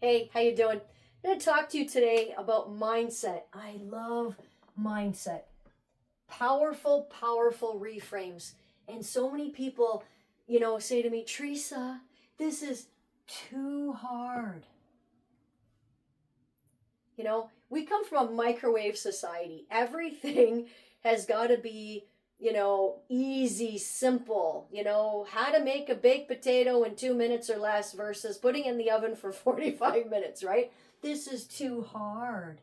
Hey, how you doing? I'm going to talk to you today about mindset. I love mindset. Powerful, powerful reframes. And so many people, say to me, Theresa, this is too hard. We come from a microwave society. Everything has got to be, easy, simple. How to make a baked potato in 2 minutes or less versus putting in the oven for 45 minutes, right? This is too hard.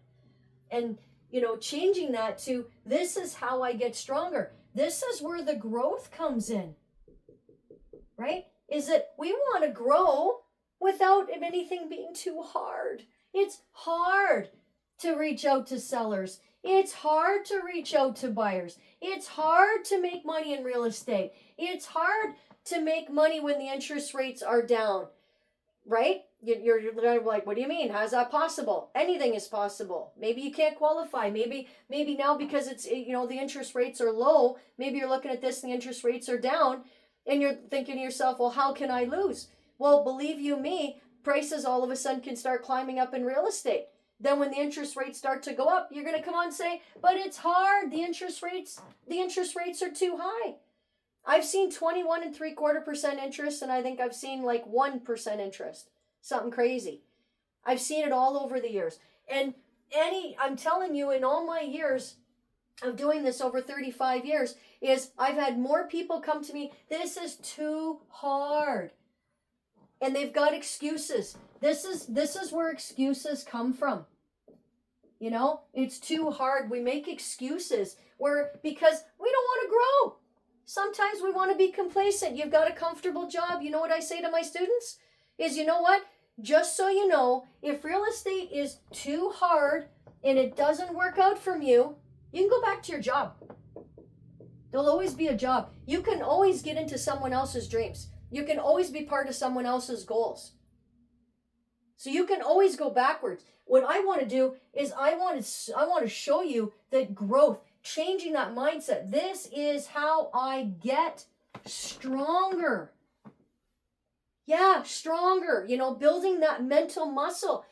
And, changing that to this is how I get stronger. This is where the growth comes in, right? Is that we want to grow without anything being too hard. It's hard to reach out to sellers. It's hard to reach out to buyers. It's hard to make money in real estate. It's hard to make money when the interest rates are down, right? You're like, what do you mean? How's that possible? Anything is possible. Maybe you can't qualify. Maybe now because it's, the interest rates are low, maybe you're looking at this and the interest rates are down and you're thinking to yourself, well, how can I lose? Well, believe you me, prices all of a sudden can start climbing up in real estate. Then when the interest rates start to go up, you're going to come on and say, but it's hard. The interest rates are too high. I've seen 21.75% interest, and I think I've seen like 1% interest. Something crazy. I've seen it all over the years. And I'm telling you, in all my years of doing this over 35 years, is I've had more people come to me, this is too hard. And they've got excuses. This is where excuses come from. It's too hard. We make excuses because we don't want to grow. Sometimes we want to be complacent. You've got a comfortable job. You know what I say to my students? Is, you know what? Just so you know, if real estate is too hard and it doesn't work out for you, you can go back to your job. There'll always be a job. You can always get into someone else's dreams. You can always be part of someone else's goals. So you can always go backwards. What I want to do is I want to show you that growth, changing that mindset. This is how I get stronger. Yeah, stronger, building that mental muscle.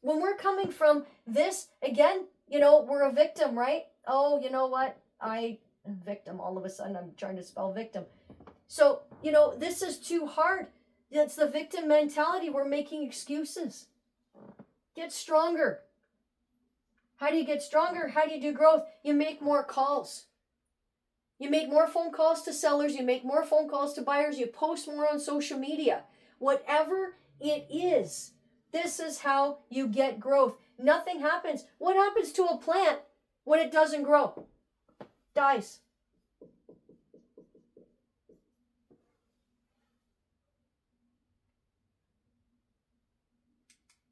When we're coming from this, again, we're a victim, right? Oh, you know what? Victim, all of a sudden I'm trying to spell victim. So, this is too hard. That's the victim mentality. We're making excuses. Get stronger. How do you get stronger? How do you do growth? You make more calls. You make more phone calls to sellers. You make more phone calls to buyers. You post more on social media. Whatever it is, this is how you get growth. Nothing happens. What happens to a plant when it doesn't grow? Dies.